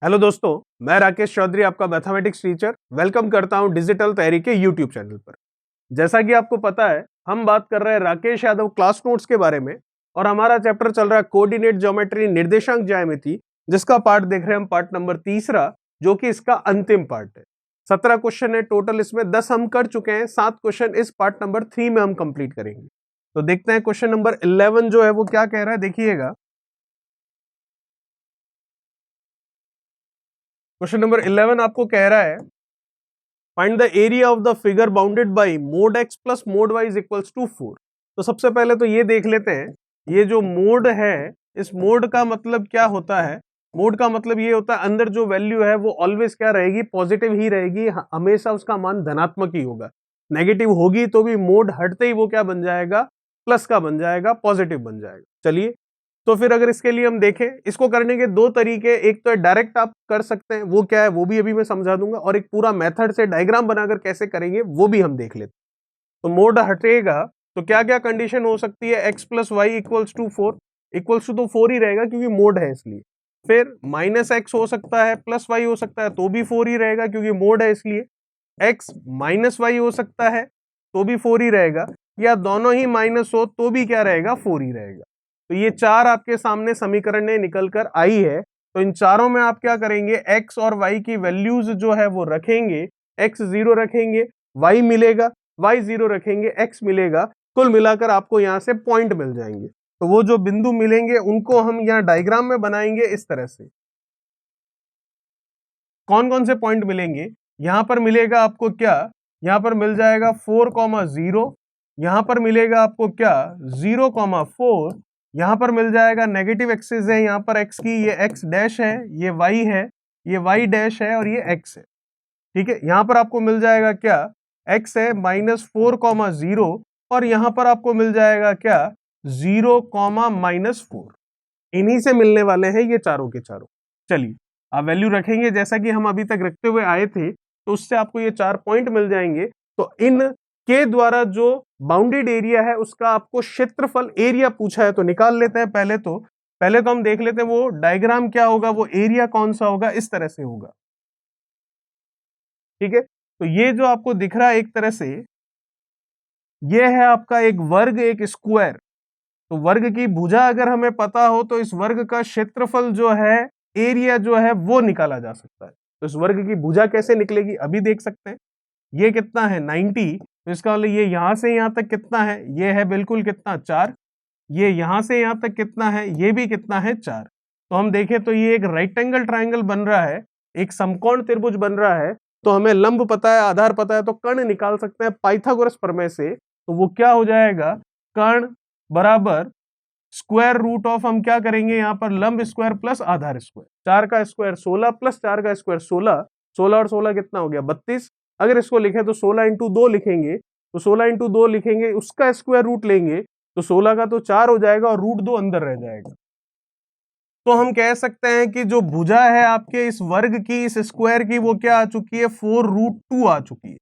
Hello दोस्तों, मैं राकेश चौधरी आपका मैथमेटिक्स टीचर वेलकम करता हूं डिजिटल तैयारी के यूट्यूब चैनल पर। जैसा कि आपको पता है, हम बात कर रहे हैं राकेश यादव क्लास नोट्स के बारे में और हमारा चैप्टर चल रहा है कोऑर्डिनेट ज्योमेट्री निर्देशांक ज्यामिति, जिसका पार्ट देख रहे हैं हम पार्ट नंबर तीसरा, जो कि इसका अंतिम पार्ट है। 17 क्वेश्चन है टोटल, इसमें 10 हम कर चुके हैं, 7 क्वेश्चन इस पार्ट नंबर 3 में हम कंप्लीट करेंगे। तो देखते हैं क्वेश्चन नंबर 11 जो है वो क्या कह रहा है, देखिएगा। क्वेश्चन नंबर 11 आपको कह रहा है find the area of the figure bounded by mod x plus mod y is equals to 4। तो सबसे पहले तो ये देख लेते हैं, ये जो मोड है, इस मोड का मतलब क्या होता है। मोड का मतलब ये होता है अंदर जो वैल्यू है वो ऑलवेज क्या रहेगी, पॉजिटिव ही रहेगी, हमेशा उसका मान धनात्मक ही होगा। नेगेटिव होगी तो भी मोड हटते ही वो क्या बन जाएगा, प्लस का बन जाएगा, पॉजिटिव बन जाएगा। चलिए, तो फिर अगर इसके लिए हम देखें, इसको करने के दो तरीके, एक तो डायरेक्ट आप कर सकते हैं, वो क्या है वो भी अभी मैं समझा दूंगा, और एक पूरा मेथड से डायग्राम बनाकर कैसे करेंगे वो भी हम देख लेते हैं। तो मोड हटेगा तो क्या क्या कंडीशन हो सकती है, x plus y equals to 4, equals to तो 4 ही रहेगा क्योंकि मोड है इसलिए। फिर माइनस एक्स हो सकता है, प्लस वाई हो सकता है तो भी 4 ही रहेगा क्योंकि मोड है इसलिए। x माइनस वाई हो सकता है तो भी 4 ही रहेगा, या दोनों ही माइनस हो तो भी क्या रहेगा, 4 ही रहेगा। तो ये चार आपके सामने समीकरण निकल कर आई है। तो इन चारों में आप क्या करेंगे, x और y की वैल्यूज जो है वो रखेंगे, x 0 रखेंगे, y मिलेगा, y 0 रखेंगे, x मिलेगा, कुल मिलाकर आपको यहाँ से पॉइंट मिल जाएंगे। तो वो जो बिंदु मिलेंगे उनको हम यहाँ डायग्राम में बनाएंगे इस तरह से। कौन कौन से पॉइंट मिलेंगे, यहाँ पर मिलेगा आपको क्या, यहाँ पर मिल जाएगा 4,0, यहाँ पर मिलेगा आपको क्या 0,4, यहाँ पर मिल जाएगा नेगेटिव एक्सिस है, यहाँ पर x की ये x डैश है, ये y है, ये y डैश है और ये x है। ठीक है, यहाँ पर आपको मिल जाएगा क्या, x है -4,0 और यहाँ पर आपको मिल जाएगा क्या 0,-4। इन्हीं से मिलने वाले हैं ये चारों के चारों। चलिए, आप वैल्यू रखेंगे जैसा कि हम अभी तक रखते हुए आए थे, तो उससे आपको ये 4 पॉइंट मिल जाएंगे। तो इन के द्वारा जो बाउंडेड एरिया है उसका आपको क्षेत्रफल एरिया पूछा है, तो निकाल लेते हैं। पहले तो हम देख लेते हैं वो डायग्राम क्या होगा, वो एरिया कौन सा होगा, इस तरह से होगा। ठीक है, तो ये जो आपको दिख रहा है एक तरह से, ये है आपका एक वर्ग, एक स्क्वायर। तो वर्ग की भुजा अगर हमें पता हो तो इस वर्ग का क्षेत्रफल जो है, एरिया जो है वो निकाला जा सकता है। तो इस वर्ग की भुजा कैसे निकलेगी अभी देख सकते हैं। ये कितना है 90, तो इसका मतलब ये यहां से यहां तक कितना है, ये है बिल्कुल कितना 4, ये यहां से यहां तक कितना है, ये भी कितना है 4। तो हम देखें तो ये एक राइट एंगल ट्राइंगल बन रहा है, एक समकोण त्रिभुज बन रहा है। तो हमें लंब पता है, आधार पता है, तो कर्ण निकाल सकते हैं पाइथागोरस प्रमेय से। तो वो क्या हो जाएगा, कर्ण बराबर स्क्वायर रूट ऑफ, हम क्या करेंगे यहाँ पर लंब स्क्वायर प्लस आधार स्क्वायर, 4 का स्क्वायर 16 प्लस 4 का स्क्वायर 16, 16 और 16 कितना हो गया 32। अगर इसको लिखे तो 16 इंटू 2 लिखेंगे, तो 16 इंटू 2 लिखेंगे, उसका स्क्वायर रूट लेंगे तो 16 का तो 4 हो जाएगा और रूट 2 अंदर रह जाएगा। तो हम कह सकते हैं कि जो भुजा है आपके इस वर्ग की, इस स्क्वायर की, वो क्या आ चुकी है 4√2 आ चुकी है।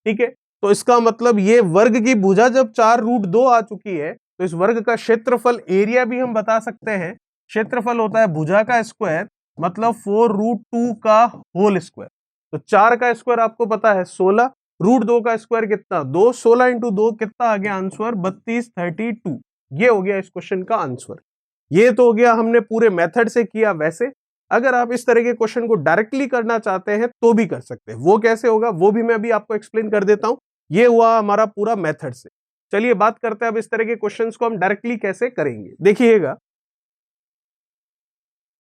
ठीक है, तो इसका मतलब ये वर्ग की भुजा जब 4√2 आ चुकी है, तो इस वर्ग का क्षेत्रफल एरिया भी हम बता सकते हैं। क्षेत्रफल होता है भुजा का स्क्वायर, मतलब 4√2 का होल स्क्वायर। तो 4 का स्क्वायर आपको पता है 16, √2 का स्क्वायर कितना 2, 16 इंटू 2 कितना आ गया आंसर 32, 32। ये हो गया इस क्वेश्चन का आंसर। ये तो हो गया हमने पूरे मेथड से किया। वैसे अगर आप इस तरह के क्वेश्चन को डायरेक्टली करना चाहते हैं तो भी कर सकते हैं, वो कैसे होगा वो भी मैं अभी आपको एक्सप्लेन कर देता हूं। ये हुआ हमारा पूरा मेथड से। चलिए बात करते हैं अब इस तरह के क्वेश्चंस को हम डायरेक्टली कैसे करेंगे। देखिएगा,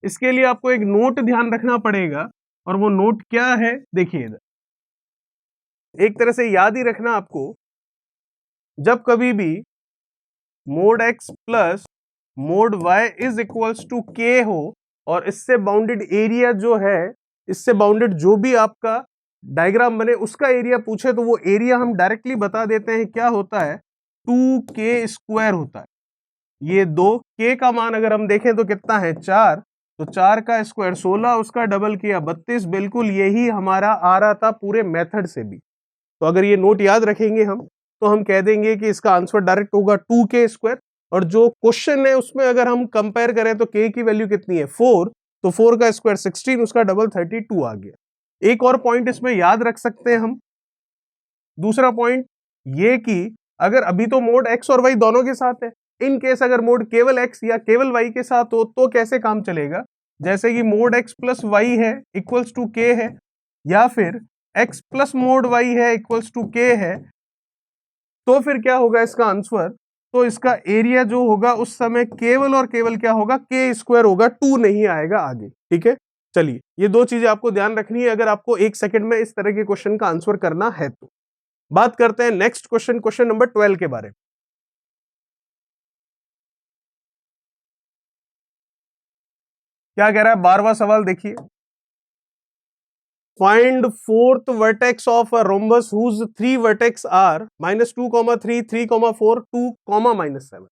इसके लिए आपको एक नोट ध्यान रखना पड़ेगा, और वो नोट क्या है देखिएगा। एक तरह से याद ही रखना आपको, जब कभी भी mod x plus mod y is equals to k हो, और इससे बाउंडेड एरिया जो है, इससे बाउंडेड जो भी आपका डायग्राम बने उसका एरिया पूछे, तो वो एरिया हम डायरेक्टली बता देते हैं क्या होता है, 2k² होता है। ये 2k का मान अगर हम देखें तो कितना है 4, तो 4 का स्क्वायर 16, उसका डबल किया 32, बिल्कुल यही हमारा आ रहा था पूरे मेथड से भी। तो अगर ये नोट याद रखेंगे हम, तो हम कह देंगे कि इसका आंसर डायरेक्ट होगा 2k²। और जो क्वेश्चन है उसमें अगर हम कंपेयर करें तो k की वैल्यू कितनी है 4, तो 4 का स्क्वायर 16, उसका डबल 32 आ गया। एक और पॉइंट इसमें याद रख सकते हैं हम, दूसरा पॉइंट ये कि अगर अभी तो मोड x और y दोनों के साथ है, इन केस अगर मोड केवल x या केवल y के साथ हो तो कैसे काम चलेगा, जैसे कि मोड x प्लस y है इक्वल्स टू k है, या फिर x प्लस मोड y है इक्वल्स टू k है, तो फिर क्या होगा इसका आंसर, तो इसका एरिया जो होगा उस समय केवल और केवल क्या होगा, के स्क्वायर होगा, 2 नहीं आएगा आगे। ठीक है, चलिए ये दो चीजें आपको ध्यान रखनी है अगर आपको एक सेकंड में इस तरह के क्वेश्चन का आंसर करना है तो। बात करते हैं नेक्स्ट क्वेश्चन, क्वेश्चन नंबर 12 के बारे में। क्या कह रहा है 12वां सवाल देखिए, find fourth vertex of a rhombus whose 3 vertex are -2, 3, 3, 4, 2, -7।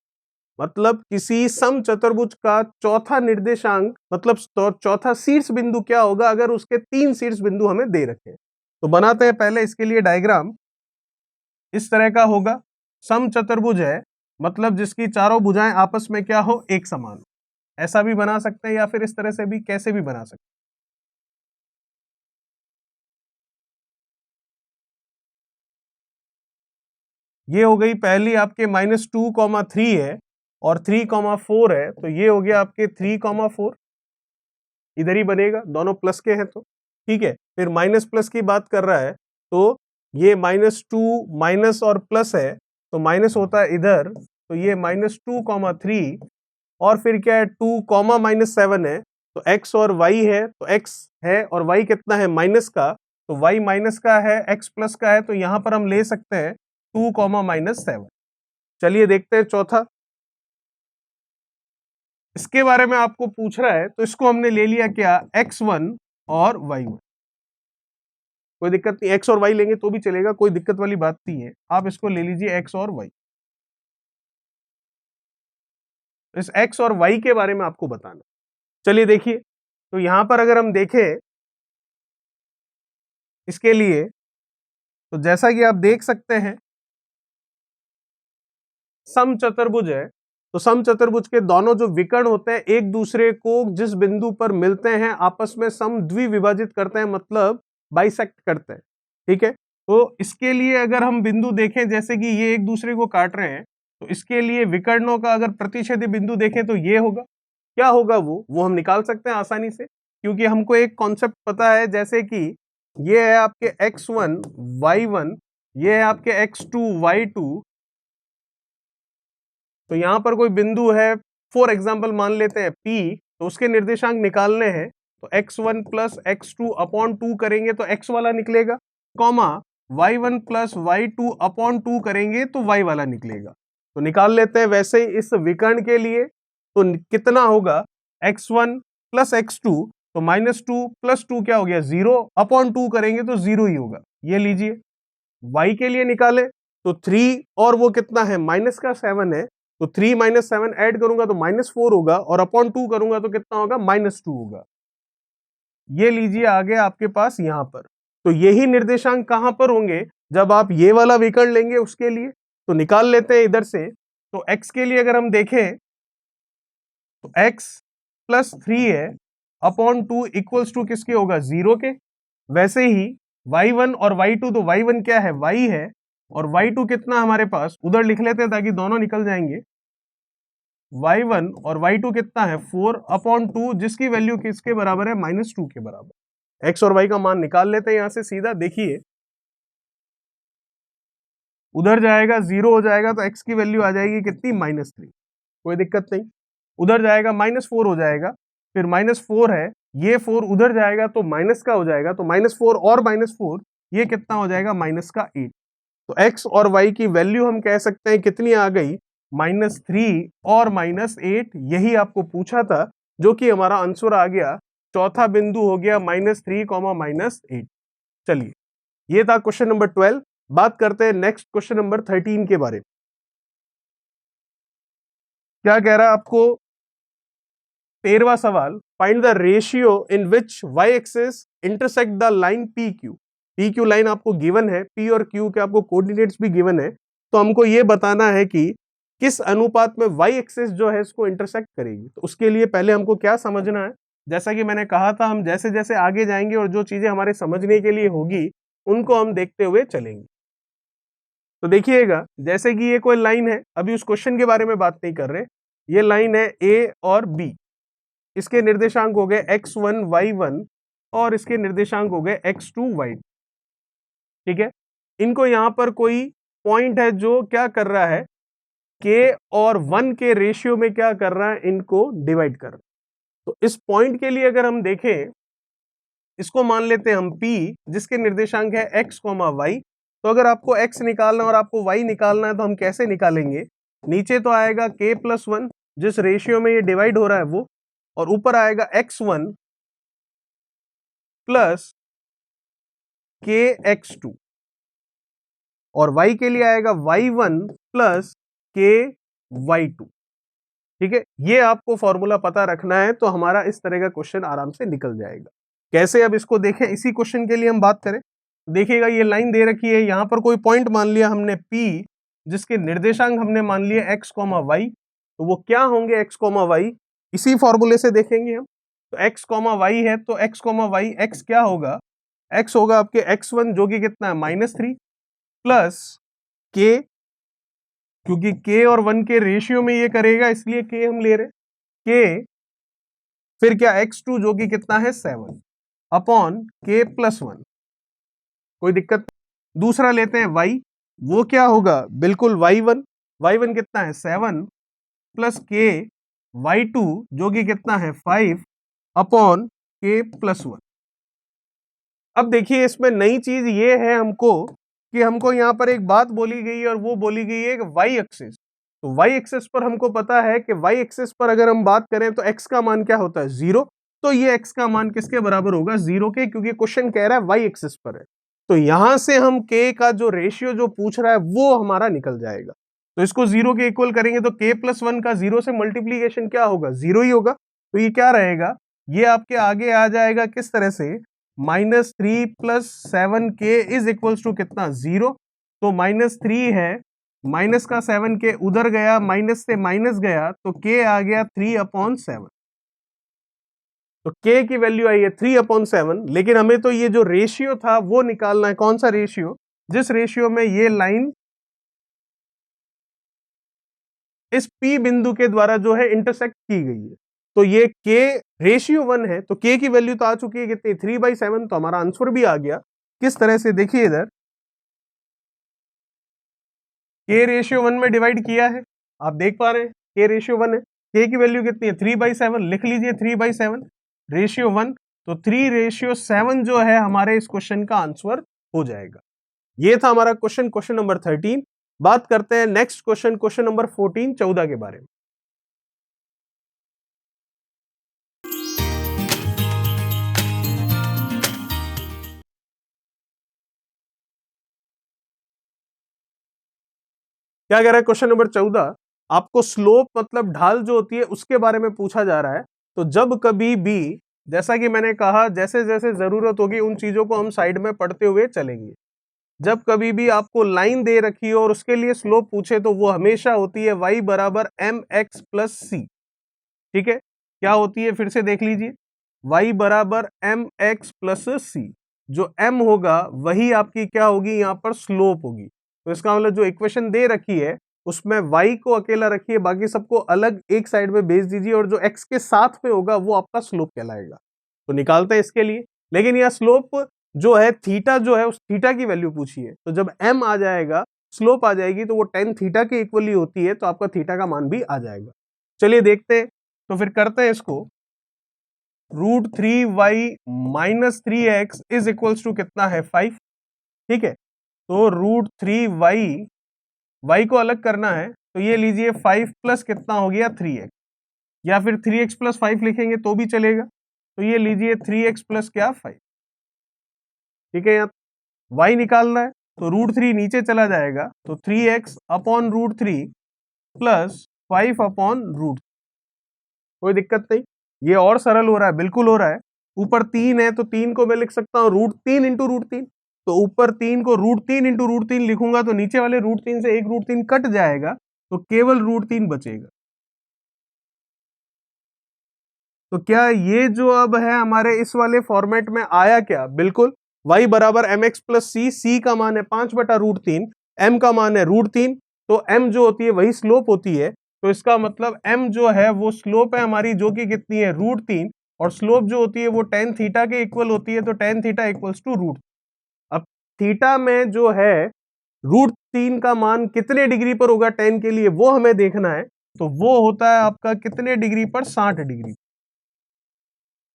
मतलब किसी सम चतुर्भुज का चौथा निर्देशांक मतलब चौथा शीर्ष बिंदु क्या होगा अगर उसके 3 शीर्ष बिंदु हमें दे रखे हैं। तो बनाते हैं पहले इसके लिए डायग्राम। इस तरह का होगा, सम चतुर्भुज है मतलब जिसकी चारों भुजाएं आपस में क्या हो, एक समान। ऐसा भी बना सकते हैं या फिर इस तरह से भी, कैसे भी बना सकते हैं। ये हो गई पहली आपके -2, 3 है और 3, 4 है, तो ये हो गया आपके 3, 4 इधर ही बनेगा, दोनों प्लस के हैं तो ठीक है। फिर माइनस प्लस की बात कर रहा है तो ये -2 माइनस और प्लस है तो माइनस होता है इधर, तो ये -2, 3 और फिर क्या है 2, -7 है, तो x और y है, तो x है और y कितना है माइनस का, तो y माइनस का है, x प्लस का है, तो यहां पर हम ले सकते हैं 2, -7। चलिए देखते हैं चौथा, इसके बारे में आपको पूछ रहा है तो इसको हमने ले लिया क्या, x1 और y1। कोई दिक्कत नहीं, x और y लेंगे तो भी चलेगा, कोई दिक्कत वाली बात नहीं है, आप इसको ले लीजिए x और y। इस x और y के बारे में आपको बताना। चलिए देखिए, तो यहां पर अगर हम देखें इसके लिए, तो जैसा कि आप देख सकते हैं सम चतुर्भुज है, तो सम चतुर्भुज के दोनों जो विकर्ण होते हैं एक दूसरे को जिस बिंदु पर मिलते हैं आपस में सम द्विविभाजित करते हैं, मतलब बाइसेक्ट करते हैं। ठीक है, तो इसके लिए अगर हम बिंदु देखें जैसे कि ये एक दूसरे को काट रहे हैं, तो इसके लिए विकर्णों का अगर प्रतिच्छेदी बिंदु देखें तो ये होगा, क्या होगा वो हम निकाल सकते हैं आसानी से, क्योंकि हमको एक कॉन्सेप्ट पता है, जैसे कि ये है आपके x1 y1, ये है आपके x2 y2, तो यहां पर कोई बिंदु है फॉर एग्जाम्पल मान लेते हैं P, तो उसके निर्देशांक निकालने हैं, तो x1 प्लस x2 अपॉन 2 करेंगे तो x वाला निकलेगा, comma y1 plus y2 upon 2 करेंगे तो y वाला निकलेगा। तो निकाल लेते हैं वैसे ही इस विकर्ण के लिए, तो कितना होगा x1 प्लस x2, तो -2 प्लस 2 क्या हो गया 0, अपॉन 2 करेंगे तो 0 ही होगा। ये लीजिए y के लिए निकाले तो 3 और वो कितना है माइनस का 7 है, तो 3 - 7 ऐड करूंगा तो -4 होगा और अपॉन 2 करूंगा तो कितना होगा -2 होगा। ये लीजिए आ गया आपके पास यहां पर। तो यही निर्देशांक कहां पर होंगे जब आप ये वाला विकर्ण लेंगे उसके लिए, तो निकाल लेते हैं इधर से। तो x के लिए अगर हम देखें तो x प्लस 3 है अपॉन 2 इक्वल्स टू किसके होगा 0 के। वैसे ही y1 और y2, तो y1 क्या है y है और y2 कितना हमारे पास, उधर लिख लेते हैं ताकि दोनों निकल जाएंगे, y1 और y2 कितना है 4 अपॉन 2, जिसकी वैल्यू किसके बराबर है -2 के बराबर। x और y का मान निकाल लेते हैं यहां से सीधा, देखिए उधर जाएगा 0 हो जाएगा तो x की वैल्यू आ जाएगी कितनी -3, कोई दिक्कत नहीं। उधर जाएगा -4 हो जाएगा, फिर -4 है, ये 4 उधर जाएगा तो माइनस का हो जाएगा, तो -4 और -4 ये कितना हो जाएगा -8। तो x और y की वैल्यू हम कह सकते हैं कितनी आ गई -3 और -8, यही आपको पूछा था, जो कि हमारा आंसर आ गया, चौथा बिंदु हो गया -3, -8। चलिए ये था क्वेश्चन नंबर 12। बात करते हैं नेक्स्ट क्वेश्चन नंबर 13 के बारे में। क्या कह रहा है आपको 13वां सवाल, find the ratio in which y axis intersect the line P Q line आपको गिवन है, p और q के आपको कोऑर्डिनेट्स भी गिवन है, तो हमको ये बताना है कि किस अनुपात में y एक्सिस जो है इसको इंटरसेक्ट करेगी। तो उसके लिए पहले हमको क्या समझना है, जैसा कि मैंने कहा था, हम जैसे जैसे आगे जाएंगे और जो चीजें हमारे समझने के लिए होगी उनको हम देखते हुए चलेंगे। तो देखिएगा, जैसे कि ये कोई लाइन है, अभी उस क्वेश्चन के बारे में बात नहीं कर रहे, ये लाइन है ए और बी, इसके निर्देशांक हो गए x1 y1 और इसके निर्देशांक हो गए x2 y2। ठीक है, इनको यहां पर कोई पॉइंट है जो क्या कर रहा है, k और 1 के रेशियो में क्या कर रहा है, इनको डिवाइड कर रहा है। तो इस पॉइंट के लिए अगर हम देखें, इसको मान लेते हैं हम P, जिसके निर्देशांक है x, y। तो अगर आपको x निकालना और आपको y निकालना है तो हम कैसे निकालेंगे, नीचे तो आएगा k+1 जिस रेशियो में ये डिवाइड हो रहा है वो, और ऊपर आएगा x1 प्लस kx2, और y के लिए आएगा y1 प्लस ky2। ठीक है, ये आपको फॉर्मूला पता रखना है तो हमारा इस तरह का क्वेश्चन आराम से निकल जाएगा। कैसे, अब इसको देखें, इसी क्वेश्चन के लिए हम बात करें। देखिएगा, ये लाइन दे रखी है, यहां पर कोई पॉइंट मान लिया हमने P, जिसके निर्देशांक हमने मान लिए x, y। तो वो क्या होंगे x, y, इसी फॉर्मूले से देखेंगे हम। तो x, y है तो x, y, x क्या होगा, x होगा आपके x1 जो कि कितना है -3 प्लस k, क्योंकि k और 1 के रेशियो में ये करेगा इसलिए k हम ले रहे, k फिर क्या x2 जो कि कितना है 7 अपॉन k+1, कोई दिक्कत। दूसरा लेते हैं y, वो क्या होगा, बिल्कुल y1 कितना है 7 प्लस k y2 जो कि कितना है 5 अपॉन k+1। अब देखिए, इसमें नई चीज ये है हमको कि हमको यहाँ पर एक बात बोली गई है और वो बोली गई है कि y एक्सिस। तो y एक्सिस पर हमको पता है कि y एक्सिस पर अगर हम बात करें तो x का मान क्या होता है 0, तो ये x का मान किसके बराबर होगा 0 के, क्योंकि क्वेश्चन कह रहा है y एक्सिस पर है। तो यहां से हम k का जो रेशियो जो पूछ रहा है वो हमारा निकल जाएगा। तो इसको 0 के इक्वल करेंगे तो k+1 का 0 से मल्टीप्लीकेशन क्या होगा, 0 ही होगा। तो ये क्या रहेगा, ये आपके आगे आ जाएगा किस तरह से, -3 plus 7k is equals to कितना 0। तो -3 है, माइनस का 7k उधर गया, माइनस से माइनस गया तो k आ गया 3/7। तो k की वैल्यू आई है 3/7, लेकिन हमें तो ये जो रेशियो था वो निकालना है। कौन सा रेशियो, जिस रेशियो में ये लाइन इस P बिंदु के द्वारा जो है इंटरसेक्ट की गई है। तो ये k रेशियो 1 है, तो k की वैल्यू तो आ चुकी है कितनी 3/7, तो हमारा आंसर भी आ गया। किस तरह से, देखिए इधर k रेशियो 1 में डिवाइड किया है, आप देख पा रहे हैं k रेशियो 1 है, k की वैल्यू कितनी है 3/7, लिख लीजिए 3/7 रेशियो 1, तो 3/7 जो है हमारे इस क्वेश्चन का आंसर हो जाएगा। ये था हमारा क्वेश्चन नंबर 13। बात करते हैं नेक्स्ट क्वेश्चन नंबर 14, 14 के बारे में। क्या कह रहा है क्वेश्चन नंबर 14, आपको स्लोप मतलब ढाल जो होती है उसके बारे में पूछा जा रहा है। तो जब कभी भी, जैसा कि मैंने कहा, जैसे जैसे जरूरत होगी उन चीजों को हम साइड में पढ़ते हुए चलेंगे। जब कभी भी आपको लाइन दे रखी हो और उसके लिए स्लोप पूछे तो वो हमेशा होती है y बराबर mx प्लस c। ठीक है, क्या होती है फिर से देख लीजिए, y बराबर mx प्लस c। जो m होगा वही आपकी क्या होगी, यहाँ पर स्लोप होगी। तो इसका मतलब जो इक्वेशन दे रखी है उसमें y को अकेला रखिए, बाकी सबको अलग एक साइड में भेज दीजिए, और जो x के साथ में होगा वो आपका स्लोप कहलाएगा। तो निकालते हैं इसके लिए, लेकिन यह स्लोप जो है थीटा जो है उस थीटा की वैल्यू पूछी है। तो जब m आ जाएगा, स्लोप आ जाएगी, तो वो tan थीटा के इक्वली होती है, तो आपका थीटा का मान भी आ जाएगा। चलिए देखते हैं, तो फिर करते हैं इसको। √3y minus 3x is equals to कितना है 5। ठीक है, तो √3y, y को अलग करना है तो ये लीजिए 5 प्लस कितना हो गया 3x, या फिर 3x प्लस 5 लिखेंगे तो भी चलेगा। तो ये लीजिए 3x प्लस क्या 5। ठीक है, यहाँ y निकालना है तो √3 नीचे चला जाएगा, तो 3x अपॉन √3 प्लस 5 अपॉन √3। कोई दिक्कत नहीं, ये और सरल हो रहा है, बिल्कुल हो रहा है। ऊपर 3 है तो 3 को मैं लिख सकता हूँ √3 इंटू √3। तो ऊपर 3 को √3 इंटू √3 लिखूंगा तो नीचे वाले √3 से एक √3 कट जाएगा, तो केवल √3 बचेगा। तो क्या ये जो अब है हमारे इस वाले फॉर्मेट में आया क्या? बिल्कुल, y बराबर एम एक्स प्लस सी, सी का मान है 5/√3, m का मान है √3, तो m जो होती है वही स्लोप होती है, तो इसका मतलब m जो है वो स्लोप है हमारी, जो कि कितनी है √3, और स्लोप जो होती है वो tan थीटा के इक्वल होती है, तो tan थीटा इक्वल्स टू √। अब थीटा में जो है √3 का मान कितने डिग्री पर होगा tan के लिए, वो हमें देखना है, तो वो होता है आपका कितने डिग्री पर, 60 डिग्री।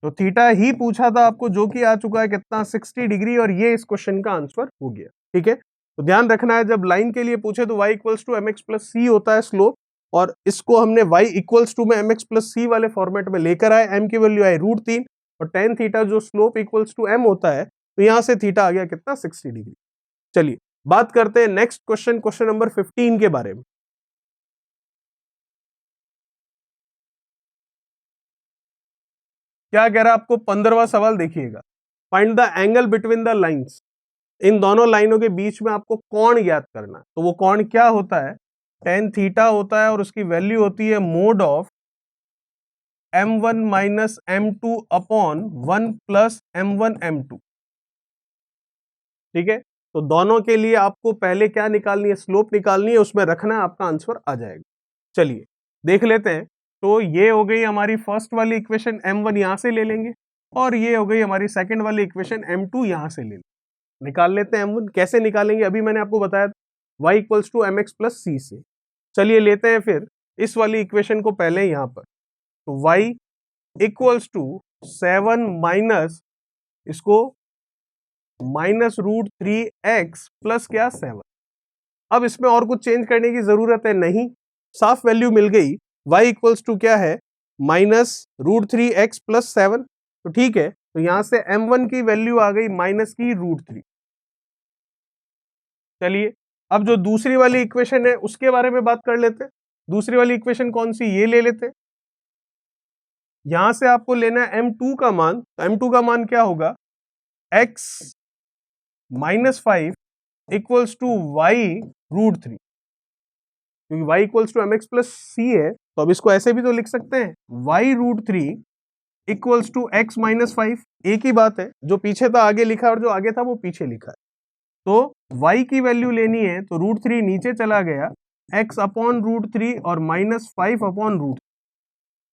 तो थीटा ही पूछा था आपको, जो कि आ चुका है कितना, 60 डिग्री, और ये इस क्वेश्चन का आंसर हो गया। ठीक है, तो ध्यान रखना है जब लाइन के लिए पूछे तो y equals to m x plus c होता है स्लोप, और इसको हमने y इक्वल्स टू में एम एक्स प्लस सी वाले फॉर्मेट में लेकर आए, m की वैल्यू आई √3, और tan थीटा जो स्लोप इक्वल्स टू m होता है, तो यहां से थीटा आ गया कितना, 60 डिग्री। चलिए बात करते हैं नेक्स्ट क्वेश्चन, क्वेश्चन नंबर 15 के बारे में। क्या कह रहा है आपको, 15वां सवाल देखिएगा, find the angle between the lines, इन दोनों लाइनों के बीच में आपको कोण ज्ञात करना है। तो वो कोण क्या होता है, tan थीटा होता है, और उसकी वैल्यू होती है mode of m1 minus m2 upon 1 plus m1 m2। ठीक है, तो दोनों के लिए आपको पहले क्या निकालनी है, स्लोप निकालनी है, उसमें रखना है, आपका आंसर आ जाएगा। चलिए देख लेते हैं। तो ये हो गई हमारी फर्स्ट वाली इक्वेशन, m1 यहां से ले लेंगे, और ये हो गई हमारी सेकंड वाली इक्वेशन, m2 यहां से ले लेंगे। निकाल लेते हैं m1, कैसे निकालेंगे अभी मैंने आपको बताया, y equals to m x plus c से। चलिए लेते हैं फिर इस वाली इक्वेशन को पहले यहां पर, तो y इक्वल्स टू 7 माइनस इसको -√3x प्लस क्या 7। अब इसमें और कुछ चेंज करने की जरूरत है नहीं, साफ वैल्यू मिल गई, y इक्वल्स टू क्या है, -√3x प्लस 7। तो ठीक है, तो यहां से m1 की वैल्यू आ गई माइनस की √3। चलिए अब जो दूसरी वाली इक्वेशन है उसके बारे में बात कर लेते हैं। दूसरी वाली इक्वेशन कौन सी, ये ले लेते हैं। यहां से आपको लेना है m2 का मान, तो m2 का मान क्या होगा, x -5 इक्वल्स टू y√3, क्योंकि y equals to m x plus c है, तो अब इसको ऐसे भी तो लिख सकते हैं, y√3 इक्वल्स टू x -5। एक ही बात है, जो पीछे था आगे लिखा और जो आगे था वो पीछे लिखा है। तो y की वैल्यू लेनी है, तो √3 नीचे चला गया, x अपॉन √3 और -5 अपॉन √3।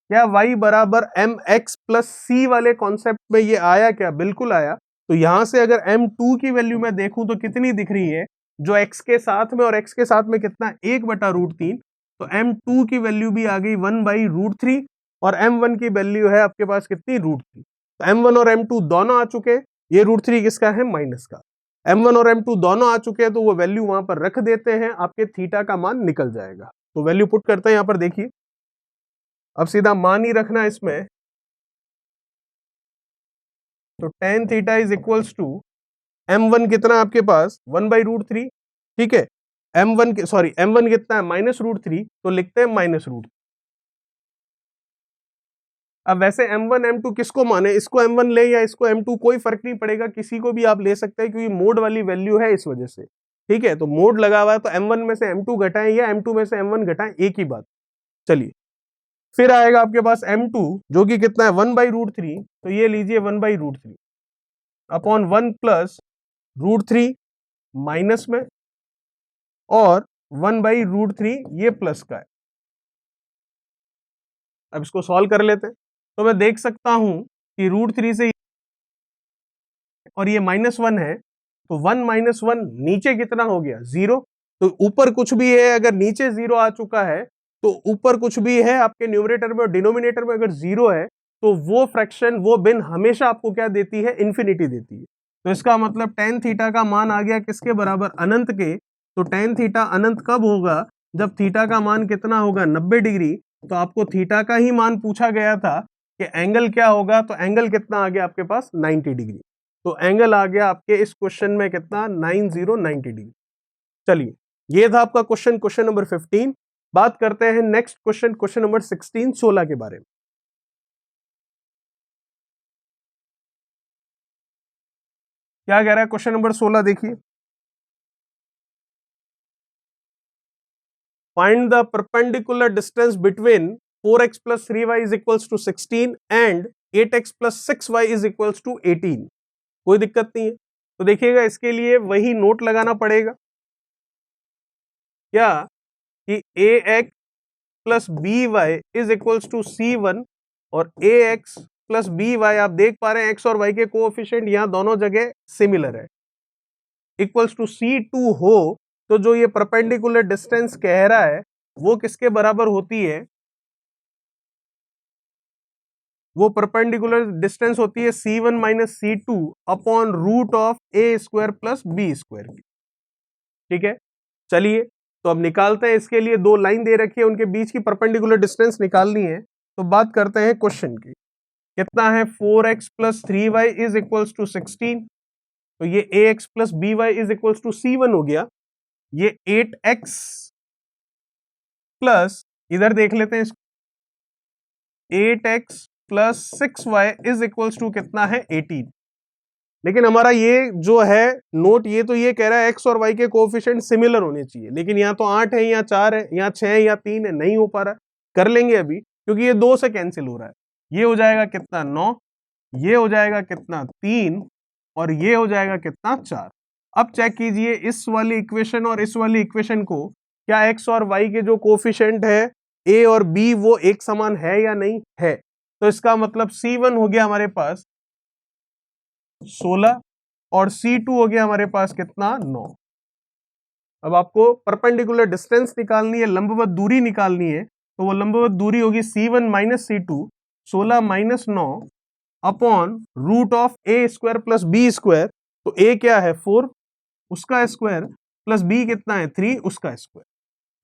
क्या y बराबर एम एक्स प्लस सी वाले कॉन्सेप्ट में ये आया क्या, बिल्कुल आया। तो यहां से अगर m2 की वैल्यू मैं देखूं तो कितनी दिख रही है, जो x के साथ में, और x के साथ में कितना, 1/√3, तो m2 की वैल्यू भी आ गई 1/√3, और m1 की वैल्यू है आपके पास कितनी, √3। तो m1 और m2 दोनों आ चुके, ये √3 किसका है, माइनस का। m1 और m2 दोनों आ चुके हैं, तो वो वैल्यू वहां पर रख देते हैं, आपके थीटा का मान निकल जाएगा। तो वैल्यू पुट करते हैं यहां पर, देखिए अब सीधा मान ही रखना है इसमें, तो tan theta is equals to m1 कितना आपके पास, 1/√3। ठीक है, m1 कितना है, -√3, तो लिखते हैं -√। अब वैसे m1 m2 किसको माने, इसको m1 ले या इसको m2, कोई फर्क नहीं पड़ेगा, किसी को भी आप ले सकते हैं, क्योंकि मोड वाली वैल्यू है इस वजह से। ठीक है, तो मोड लगा हुआ है, तो m1 में से m2 घटाएं या m2 में से m1 घटाएं, एक ही बात। चलिए फिर आएगा आपके पास m2, जो कि कितना है, 1/√3, तो ये लीजिए 1/√3 अपॉन 1 प्लस √3 माइनस में, और 1/√3 ये प्लस का है। अब इसको सॉल्व कर लेते हैं, तो मैं देख सकता हूं कि √3 से, और ये -1 है, तो 1 - 1 नीचे कितना हो गया, 0। तो ऊपर कुछ भी है, अगर नीचे 0 आ चुका है, तो ऊपर कुछ भी है आपके न्यूमरेटर में और डिनोमिनेटर में अगर 0 है, तो वो फ्रैक्शन, वो बिन हमेशा आपको क्या देती है, इन्फिनिटी देती है। तो इसका मतलब tan थीटा का मान आ गया किसके बराबर, अनंत के। तो tan थीटा अनंत कब होगा, जब थीटा का मान कितना होगा, 90 डिग्री। तो आपको थीटा का ही मान पूछा गया था कि एंगल क्या होगा, तो एंगल कितना आ गया आपके पास, 90 डिग्री। तो एंगल आ गया आपके इस क्वेश्चन में कितना, 90 डिग्री। चलिए ये था आपका क्वेश्चन, क्वेश्चन नंबर 15। बात करते हैं नेक्स्ट क्वेश्चन, क्वेश्चन नंबर 16, 16 के बारे में। क्या कह रहा है क्वेश्चन नंबर 16, देखिए, find the perpendicular distance between 4x plus 3y is equals to 16 and 8x plus 6y is equals to 18। कोई दिक्कत नहीं है। तो देखिएगा इसके लिए वही नोट लगाना पड़ेगा क्या कि ax plus by is equals to c1 और ax plus by आप देख पा रहे हैं x और y के कोएफिशिएंट यहां दोनों जगह सिमिलर है, इक्वल्स टू c2 हो तो जो ये परपेंडिकुलर डिस्टेंस कह रहा है वो किसके बराबर होती है, वो परपेंडिकुलर डिस्टेंस होती है c1 minus c2 upon root of a square plus b square की। ठीक है, चलिए तो अब निकालते हैं। इसके लिए दो लाइन दे रखी है, उनके बीच की परपेंडिकुलर डिस्टेंस निकालनी है। तो बात करते हैं क्वेश्चन की। कितना है 4x plus 3y is equals to 16, तो ये ax plus by is equals to c1 हो गया। ये 8x प्लस, इधर देख लेते हैं इसको, 8x plus 6y is equals to कितना है 18। लेकिन हमारा ये जो है नोट, ये तो ये कह रहा है x और y के कोएफिशिएंट सिमिलर होने चाहिए, लेकिन यहाँ तो 8 है, यहाँ 4 है, यहाँ 6 है, यहाँ 3 है, नहीं हो पा रहा। कर लेंगे अभी, क्योंकि ये 2 से कैंसिल हो रहा है। ये हो जाएगा कितना 9, ये हो जाएगा कितना 3 और ये हो जाएगा कितना 4। अब चेक कीजिए इस वाली इक्वेशन और इस वाली इक्वेशन को, क्या x और y के जो कोएफिशिएंट है a और b वो एक समान है या नहीं है। तो इसका मतलब c1 हो गया हमारे पास 16 और c2 हो गया हमारे पास कितना 9। अब आपको परपेंडिकुलर डिस्टेंस निकालनी है, लंबवत दूरी निकालनी है, तो वो लंबवत दूरी होगी c1 minus c2, 16 minus 9 upon root of a square plus b square. तो a क्या है 4 उसका स्क्वायर प्लस b कितना है 3 उसका स्क्वायर।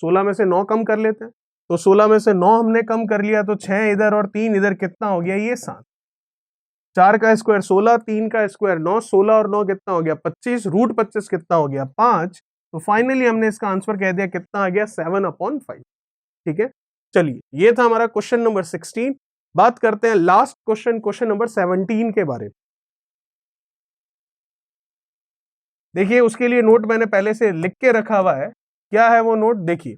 16 में से 9 कम कर लेते हैं, तो 16 में से 9 हमने कम कर लिया, तो 6 इधर और 3 इधर, कितना हो गया ये 7। 4 का स्क्वायर 16, 3 का स्क्वायर 9, 16 और 9 कितना हो गया 25, रूट 25 कितना हो गया 5। तो फाइनली हमने इसका आंसर कह दिया, कितना आ गया 7/5। ठीक है, चलिए ये था हमारा क्वेश्चन नंबर 16। बात करते हैं लास्ट क्वेश्चन, क्वेश्चन नंबर 17 के बारे में। देखिए उसके लिए नोट मैंने पहले से लिख के रखा हुआ है। क्या है वो नोट, देखिए,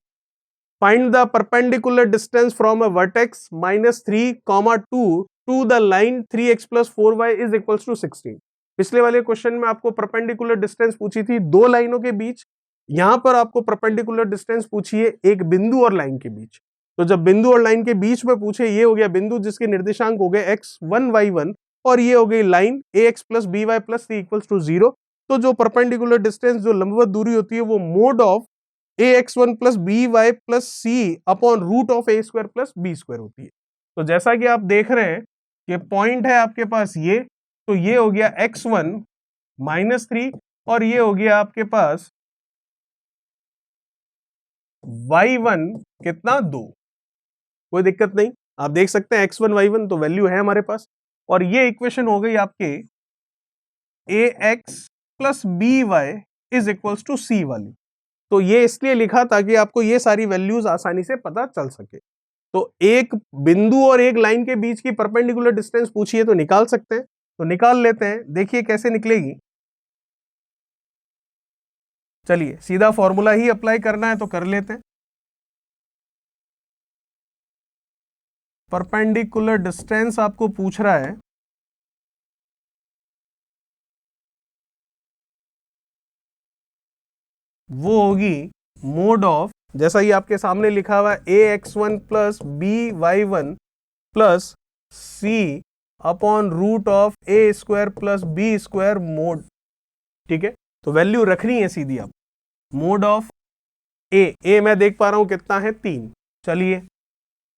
find the perpendicular distance from a vertex -3, 2 to the line 3x plus 4y is equals to 16। पिछले वाले क्वेश्चन में आपको परपेंडिकुलर डिस्टेंस पूछी थी दो लाइनों के बीच, यहां पर आपको परपेंडिकुलर डिस्टेंस पूछी है एक बिंदु और लाइन के बीच। तो जब बिंदु और लाइन के बीच में पूछे, ये हो गया बिंदु जिसके निर्देशांक हो गए x1 y1 और ये हो गई line ax plus by plus c equals to 0। तो जो परपेंडिकुलर डिस्टेंस, जो लंबवत दूरी होती है, वो mod of ax1 plus by plus c upon root of a square plus b square होती है। तो जैसा कि आप देख रहे हैं कि पॉइंट है आपके पास ये, तो ये हो गया x1 -3 और ये हो गया आपके पास y1 कितना 2। कोई दिक्कत नहीं, आप देख सकते हैं x1 y1 तो वैल्यू है हमारे पास। और ये इक्वेशन हो गई आपके ax plus by is equals to c वाली। तो ये इसलिए लिखा ताकि आपको ये सारी वैल्यूज आसानी से पता चल सके। तो एक बिंदु और एक लाइन के बीच की परपेंडिकुलर डिस्टेंस पूछी है तो निकाल सकते हैं, तो निकाल लेते हैं। देखिए कैसे निकलेगी, चलिए सीधा फॉर्मूला ही अप्लाई करना है तो कर लेते हैं। परपेंडिकुलर डिस्टेंस आपको पूछ रहा है, वो होगी मोड ऑफ, जैसा ही आपके सामने लिखा हुआ है ax1 plus by1 plus c upon root of a square plus b square mod. ठीक है, तो वैल्यू रखनी है सीधी आप। मोड ऑफ a मैं देख पा रहा हूं कितना है 3, चलिए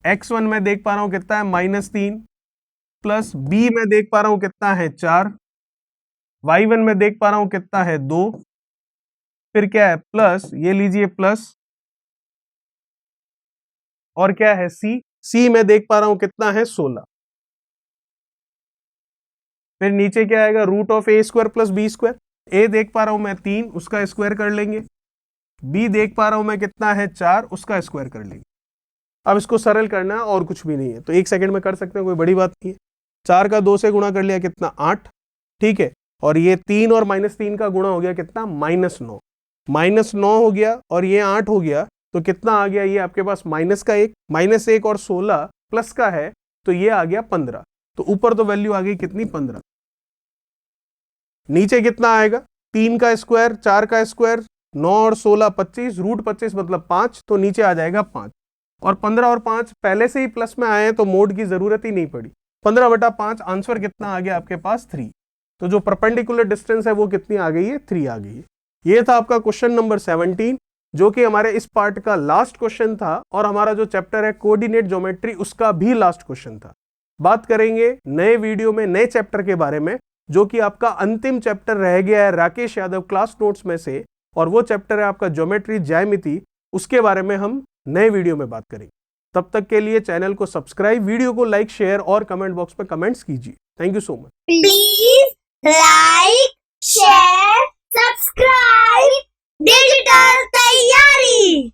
x1 मैं देख पा रहा हूं कितना है -3 प्लस b मैं देख पा रहा हूं कितना है 4, y1 मैं देख पा रहा हूं कितना है 2, फिर क्या है प्लस, ये लीजिए प्लस, और क्या है c मैं देख पा रहा हूं कितना है 16, फिर नीचे क्या आएगा root of a square plus b square. a देख पा रहा हूं मैं 3, उसका स्क्वायर कर लेंगे, b देख पा रहा हूं मैं कितना है 4, उसका स्क्वायर कर लेंगे। अब इसको सरल करना और कुछ भी नहीं है, तो 1 सेकंड में कर सकते हैं, कोई बड़ी बात नहीं है। 4 का 2 से गुणा कर लिया कितना 8, ठीक है, और ये 3 और -3 का गुणा हो गया कितना -9, -9 हो गया और ये 8 हो गया, तो कितना आ गया, ये आपके पास माइनस का 1, -1 और 16 प्लस का है तो ये आ गया 15। तो ऊपर तो वैल्यू आ गई कितनी, 15। नीचे कितना आएगा, 3 का स्क्वायर, 4 का स्क्वायर, 9 और 16 25, रूट 25 मतलब 5, तो नीचे आ जाएगा 5। और 15 और 5 पहले से ही प्लस में आए हैं तो मोड की जरूरत ही नहीं पड़ी। 15/5 आंसर कितना आ गया आपके पास, 3। तो जो परपेंडिकुलर डिस्टेंस है वो कितनी आ गई है, 3 आ गई है। ये था आपका क्वेश्चन नंबर 17, जो कि हमारे इस पार्ट का लास्ट क्वेश्चन था और हमारा जो चैप्टर है कोऑर्डिनेट ज्योमेट्री उसका भी लास्ट क्वेश्चन था। बात करेंगे नए वीडियो में नए चैप्टर के बारे में, जो कि आपका अंतिम चैप्टर रह गया है राकेश यादव क्लास नोट्स में से, और वो चैप्टर है आपका ज्योमेट्री ज्यामिति। उसके बारे में हम नए वीडियो में बात करेंगे। तब तक के लिए चैनल को सब्सक्राइब, वीडियो को लाइक, शेयर और कमेंट बॉक्स में कमेंट्स कीजिए। Thank you so much. Please like, share, subscribe digital तैयारी।